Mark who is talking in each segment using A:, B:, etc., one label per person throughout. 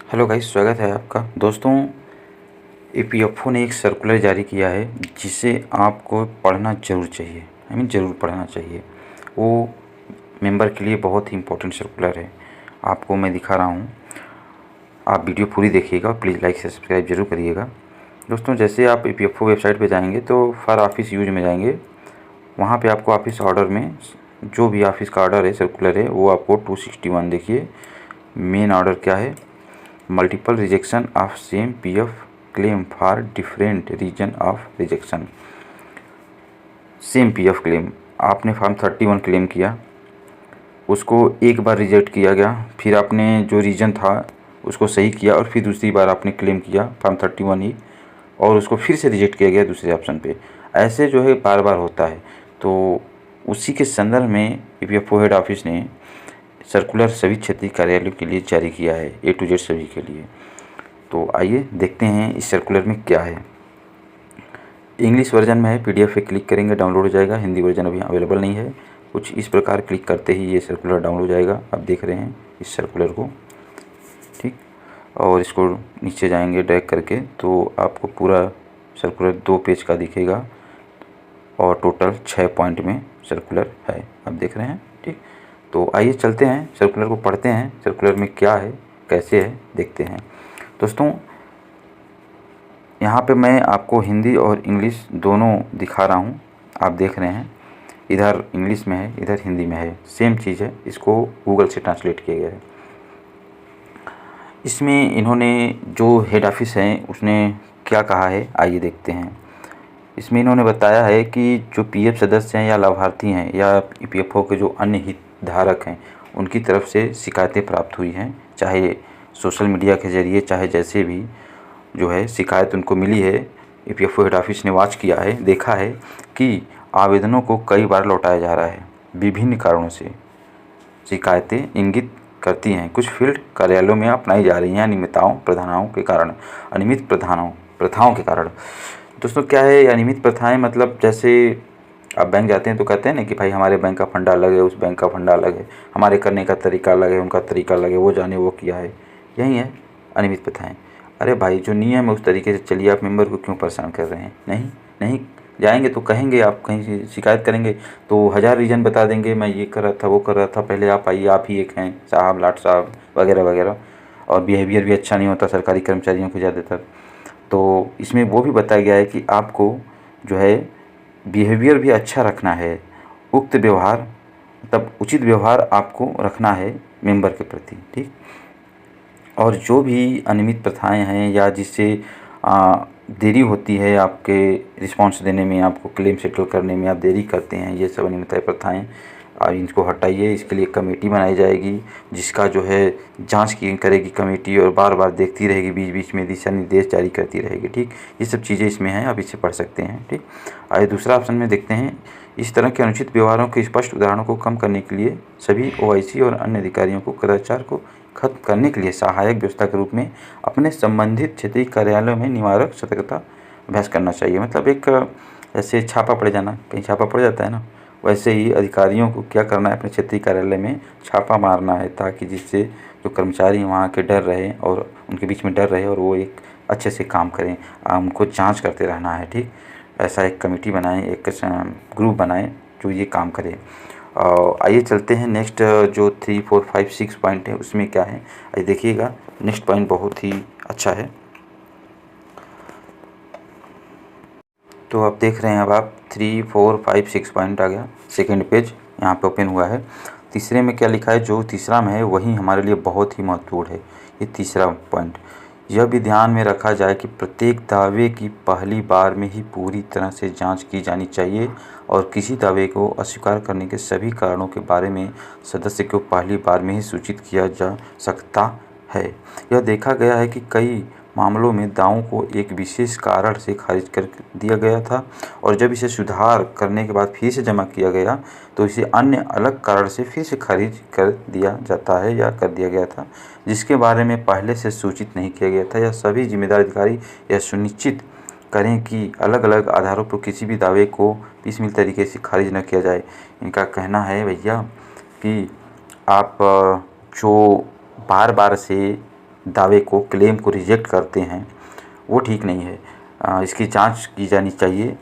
A: Hello guys, स्वागत है आपका। दोस्तों, ईपीएफओ ने एक सर्कुलर जारी किया है जिसे आपको पढ़ना ज़रूर चाहिए। ज़रूर पढ़ना चाहिए। वो मेंबर के लिए बहुत ही इम्पोर्टेंट सर्कुलर है। आपको मैं दिखा रहा हूँ, आप वीडियो पूरी देखिएगा। प्लीज़ लाइक से सब्सक्राइब जरूर करिएगा। दोस्तों, जैसे आप ईपीएफओ वेबसाइट पे जाएंगे तो फॉर ऑफिस यूज में जाएंगे। वहाँ पे आपको ऑफिस ऑर्डर में जो भी ऑफिस का ऑर्डर है, सर्कुलर है, वो आपको 261 देखिए। मेन ऑर्डर क्या है? Multiple rejection of same PF claim for different reason of rejection. Same PF claim, आपने फॉर्म 31 क्लेम किया, उसको एक बार रिजेक्ट किया गया, फिर आपने जो रीजन था उसको सही किया और फिर दूसरी बार आपने क्लेम किया फॉर्म 31 ही, और उसको फिर से रिजेक्ट किया गया दूसरे ऑप्शन पे। ऐसे जो है बार बार होता है। तो उसी के संदर्भ में ईपीएफओ हेड ऑफिस ने सर्कुलर सभी क्षेत्रीय कार्यालयों के लिए जारी किया है, ए टू जेड सभी के लिए। तो आइए देखते हैं इस सर्कुलर में क्या है। इंग्लिश वर्जन में है, पीडीएफ पे क्लिक करेंगे डाउनलोड हो जाएगा। हिंदी वर्जन अभी अवेलेबल नहीं है। कुछ इस प्रकार क्लिक करते ही ये सर्कुलर डाउनलोड हो जाएगा। आप देख रहे हैं इस सर्कुलर को, ठीक। और इसको नीचे जाएंगे ड्रैग करके तो आपको पूरा सर्कुलर 2 पेज का दिखेगा और टोटल 6 पॉइंट में सर्कुलर है। आप देख रहे हैं, ठीक। तो आइए चलते हैं, सर्कुलर को पढ़ते हैं। सर्कुलर में क्या है, कैसे है, देखते हैं। दोस्तों, यहाँ पे मैं आपको हिंदी और इंग्लिश दोनों दिखा रहा हूँ। आप देख रहे हैं, इधर इंग्लिश में है, इधर हिंदी में है। सेम चीज़ है, इसको गूगल से ट्रांसलेट किया गया है। इसमें इन्होंने जो हेड ऑफिस है उसने क्या कहा है, आइए देखते हैं। इसमें इन्होंने बताया है कि जो पीएफ सदस्य हैं या लाभार्थी हैं या ईपीएफओ के जो अन्य हितधारक हैं, उनकी तरफ से शिकायतें प्राप्त हुई हैं, चाहे सोशल मीडिया के ज़रिए, चाहे जैसे भी जो है शिकायत उनको मिली है। ईपीएफओ हेड ऑफिस ने वॉच किया है, देखा है कि आवेदनों को कई बार लौटाया जा रहा है। विभिन्न कारणों से शिकायतें इंगित करती हैं कुछ फील्ड कार्यालयों में अपनाई जा रही हैं अनियमितताओं प्रधानाओं के कारण, अनियमित प्रथाओं के कारण। दोस्तों, क्या है अनियमित प्रथाएं? मतलब जैसे आप बैंक जाते हैं तो कहते हैं ना कि भाई हमारे बैंक का फंडा अलग है, उस बैंक का फंडा अलग है, हमारे करने का तरीका अलग है, उनका तरीका अलग है, वो जाने वो किया है। यही है अनियमित प्रथाएं। अरे भाई, जो नियम है उस तरीके से चलिए, आप मेंबर को क्यों परेशान कर रहे हैं? नहीं नहीं, जाएंगे तो कहेंगे, आप कहीं से शिकायत करेंगे तो 1000 रीज़न बता देंगे, मैं ये कर रहा था, वो कर रहा था, पहले आप आइए, आप ही एक हैं साहब, लाट साहब वगैरह वगैरह। और बिहेवियर भी अच्छा नहीं होता सरकारी कर्मचारियों को ज़्यादातर। तो इसमें वो भी बताया गया है कि आपको जो है बिहेवियर भी अच्छा रखना है। उक्त व्यवहार, मतलब उचित व्यवहार आपको रखना है मेंबर के प्रति, ठीक। और जो भी अनियमित प्रथाएं हैं या जिससे देरी होती है आपके रिस्पांस देने में, आपको क्लेम सेटल करने में आप देरी करते हैं, ये सब अनियमित प्रथाएं, और इनको हटाइए। इसके लिए कमेटी बनाई जाएगी जिसका जो है जांच की करेगी कमेटी, और बार बार देखती रहेगी, बीच बीच में दिशा निर्देश जारी करती रहेगी, ठीक। ये सब चीज़ें इसमें हैं, आप इसे पढ़ सकते हैं, ठीक। आइए दूसरा ऑप्शन में देखते हैं। इस तरह के अनुचित व्यवहारों के स्पष्ट उदाहरणों को कम करने के लिए सभी ओआईसी और अन्य अधिकारियों को कदाचार को खत्म करने के लिए सहायक व्यवस्था के रूप में अपने संबंधित क्षेत्रीय कार्यालयों में निवारक सतर्कता अभ्यास करना चाहिए। मतलब एक ऐसे छापा पड़ जाना, कहीं छापा पड़ जाता है ना, वैसे ही अधिकारियों को क्या करना है, अपने क्षेत्रीय कार्यालय में छापा मारना है, ताकि जिससे जो कर्मचारी वहाँ के डर रहे और उनके बीच में डर रहे और वो एक अच्छे से काम करें। उनको जांच करते रहना है, ठीक। ऐसा एक कमेटी बनाएं, एक ग्रुप बनाएं जो ये काम करे। आइए चलते हैं नेक्स्ट, जो 3, 4, 5, 6 पॉइंट है उसमें क्या है, आइए देखिएगा। नेक्स्ट पॉइंट बहुत ही अच्छा है। तो आप देख रहे हैं, अब आप 3, 4, 5, 6 पॉइंट आ गया। सेकेंड पेज यहाँ पे ओपन हुआ है। तीसरे में क्या लिखा है? जो तीसरा में है वही हमारे लिए बहुत ही महत्वपूर्ण है। ये तीसरा पॉइंट, यह भी ध्यान में रखा जाए कि प्रत्येक दावे की पहली बार में ही पूरी तरह से जांच की जानी चाहिए और किसी दावे को अस्वीकार करने के सभी कारणों के बारे में सदस्य को पहली बार में ही सूचित किया जा सकता है। यह देखा गया है कि कई मामलों में दावों को एक विशेष कारण से खारिज कर दिया गया था और जब इसे सुधार करने के बाद फिर से जमा किया गया तो इसे अन्य अलग कारण से फिर से खारिज कर दिया जाता है या कर दिया गया था, जिसके बारे में पहले से सूचित नहीं किया गया था। या सभी जिम्मेदार अधिकारी यह सुनिश्चित करें कि अलग अलग आधारों पर किसी भी दावे को पिसमिल तरीके से खारिज न किया जाए। इनका कहना है भैया कि आप जो बार बार से दावे को, क्लेम को रिजेक्ट करते हैं, वो ठीक नहीं है। इसकी जांच की जानी चाहिए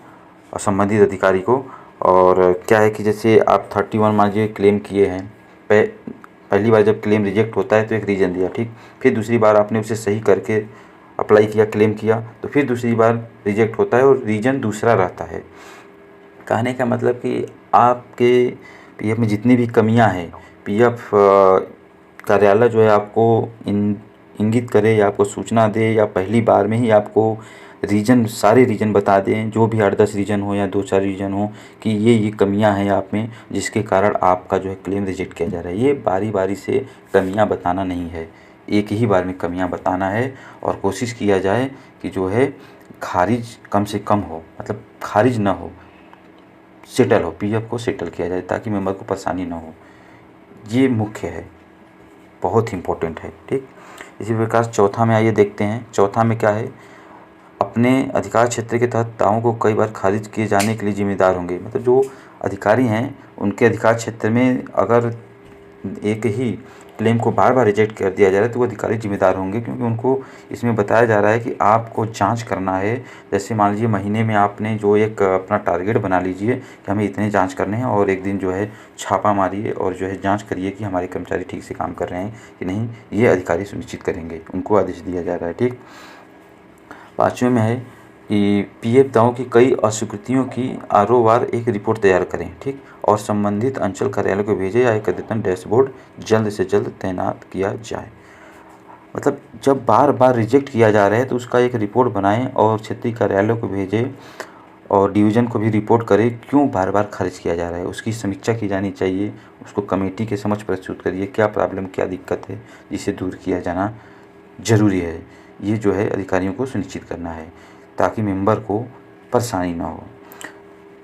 A: संबंधित अधिकारी को। और क्या है कि जैसे आप 31 मान लीजिए क्लेम किए हैं, पहली बार जब क्लेम रिजेक्ट होता है तो एक रीज़न दिया, ठीक, फिर दूसरी बार आपने उसे सही करके अप्लाई किया, क्लेम किया, तो फिर दूसरी बार रिजेक्ट होता है और रीज़न दूसरा रहता है। कहने का मतलब कि आपके पीएफ में जितनी भी कमियां हैं, पीएफ कार्यालय जो है आपको इंगित करे या आपको सूचना दे, या पहली बार में ही आपको रीज़न, सारे रीज़न बता दें, जो भी 8-10 रीज़न हो या 2-4 रीज़न हो, कि ये कमियां हैं आप में जिसके कारण आपका जो है क्लेम रिजेक्ट किया जा रहा है। ये बारी बारी से कमियां बताना नहीं है, एक ही बार में कमियां बताना है। और कोशिश किया जाए कि जो है खारिज कम से कम हो, मतलब खारिज ना हो, सेटल हो, पीएफ को सेटल किया जाए ताकि मेंबर को परेशानी ना हो। ये मुख्य है, बहुत ही इम्पोर्टेंट है, ठीक। इसी प्रकार चौथा में आइए देखते हैं। चौथा में क्या है, अपने अधिकार क्षेत्र के तहत दावों को कई बार खारिज किए जाने के लिए जिम्मेदार होंगे। मतलब जो अधिकारी हैं उनके अधिकार क्षेत्र में अगर एक ही क्लेम को बार बार रिजेक्ट कर दिया जा रहा है तो वो अधिकारी जिम्मेदार होंगे, क्योंकि उनको इसमें बताया जा रहा है कि आपको जांच करना है। जैसे मान लीजिए महीने में आपने जो एक अपना टारगेट बना लीजिए कि हमें इतने जांच करने हैं, और एक दिन जो है छापा मारिए और जो है जांच करिए कि हमारे कर्मचारी ठीक से काम कर रहे हैं कि नहीं, ये अधिकारी सुनिश्चित करेंगे, उनको आदेश दिया जा रहा है, ठीक। पाँचवें में है कि पीएफ दावों की कई अस्वीकृतियों की आरोवार एक रिपोर्ट तैयार करें, ठीक, और संबंधित अंचल कार्यालय को भेजें या एक अद्यतन डैशबोर्ड जल्द से जल्द तैनात किया जाए। मतलब जब बार बार रिजेक्ट किया जा रहा है तो उसका एक रिपोर्ट बनाएं और क्षेत्रीय कार्यालय को भेजें और डिवीज़न को भी रिपोर्ट करें क्यों बार बार खारिज किया जा रहा है। उसकी समीक्षा की जानी चाहिए, उसको कमेटी के समक्ष प्रस्तुत करिए, क्या प्रॉब्लम, क्या दिक्कत है, जिसे दूर किया जाना ज़रूरी है। ये जो है अधिकारियों को सुनिश्चित करना है ताकि मेंबर को परेशानी ना हो।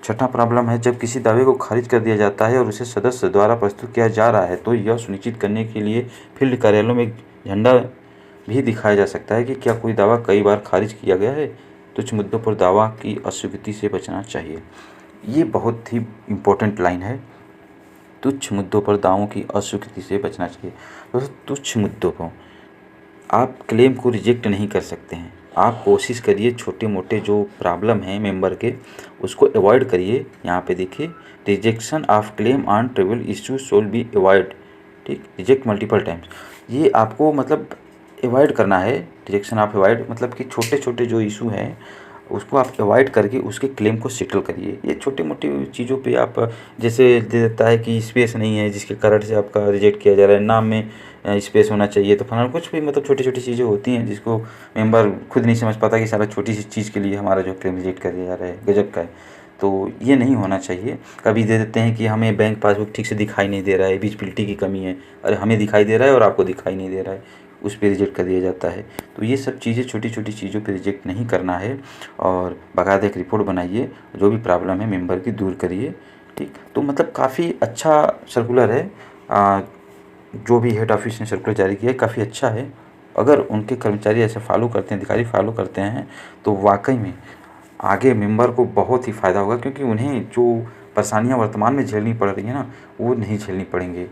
A: छठा प्रॉब्लम है, जब किसी दावे को खारिज कर दिया जाता है और उसे सदस्य द्वारा प्रस्तुत किया जा रहा है तो यह सुनिश्चित करने के लिए फील्ड कार्यालयों में एक झंडा भी दिखाया जा सकता है कि क्या कोई दावा कई बार खारिज किया गया है। तुच्छ मुद्दों पर दावा की अस्वीकृति से बचना चाहिए। ये बहुत ही इम्पोर्टेंट लाइन है, तुच्छ मुद्दों पर दावों की अस्वीकृति से बचना चाहिए। दोस्तों तुच्छ मुद्दों को आप क्लेम को रिजेक्ट नहीं कर सकते हैं। आप कोशिश करिए छोटे मोटे जो प्रॉब्लम हैं मेंबर के उसको अवॉइड करिए। यहाँ पे देखिए, rejection of claim on trivial issue should be avoid, ठीक, रिजेक्ट मल्टीपल टाइम्स, ये आपको मतलब अवॉइड करना है। रिजेक्शन ऑफ अवॉइड मतलब कि छोटे छोटे जो इशू हैं उसको आप अवॉइड करके उसके क्लेम को सेटल करिए। ये छोटी मोटी चीज़ों पे आप, जैसे दे देता है कि स्पेस नहीं है जिसके कारण से आपका रिजेक्ट किया जा रहा है, नाम में स्पेस होना चाहिए, तो फलाना कुछ भी, मतलब छोटी छोटी चीज़ें होती हैं जिसको मेंबर खुद नहीं समझ पाता कि सारा छोटी सी चीज़ के लिए हमारा जो क्लेम रिजेक्ट कर दिया जा रहा है, गजब का है। तो ये नहीं होना चाहिए। कभी दे देते हैं कि हमें बैंक पासबुक ठीक से दिखाई नहीं दे रहा है, विजिबिलिटी की कमी है, अरे हमें दिखाई दे रहा है और आपको दिखाई नहीं दे रहा है, उस पर रिजेक्ट कर दिया जाता है। तो ये सब चीज़ें छोटी छोटी चीज़ों पे रिजेक्ट नहीं करना है और बाकायदा एक रिपोर्ट बनाइए, जो भी प्रॉब्लम है मेंबर की दूर करिए, ठीक। तो मतलब काफ़ी अच्छा सर्कुलर है, जो भी हेड ऑफिस ने सर्कुलर जारी किया है काफ़ी अच्छा है। अगर उनके कर्मचारी ऐसे फॉलो करते हैं, अधिकारी फॉलो करते हैं, तो वाकई में आगे मेंबर को बहुत ही फ़ायदा होगा, क्योंकि उन्हें जो परेशानियाँ वर्तमान में झेलनी पड़ रही हैं ना, वो नहीं झेलनी पड़ेंगी।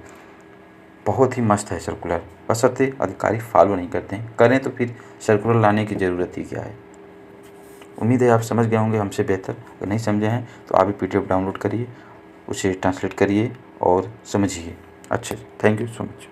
A: बहुत ही मस्त है सर्कुलर, बशर्ते अधिकारी फॉलो नहीं करते हैं, करें तो फिर सर्कुलर लाने की ज़रूरत ही क्या है। उम्मीद है आप समझ गए होंगे हमसे बेहतर। अगर नहीं समझे हैं तो आप भी पीडीएफ डाउनलोड करिए, उसे ट्रांसलेट करिए और समझिए। अच्छा, थैंक यू सो मच।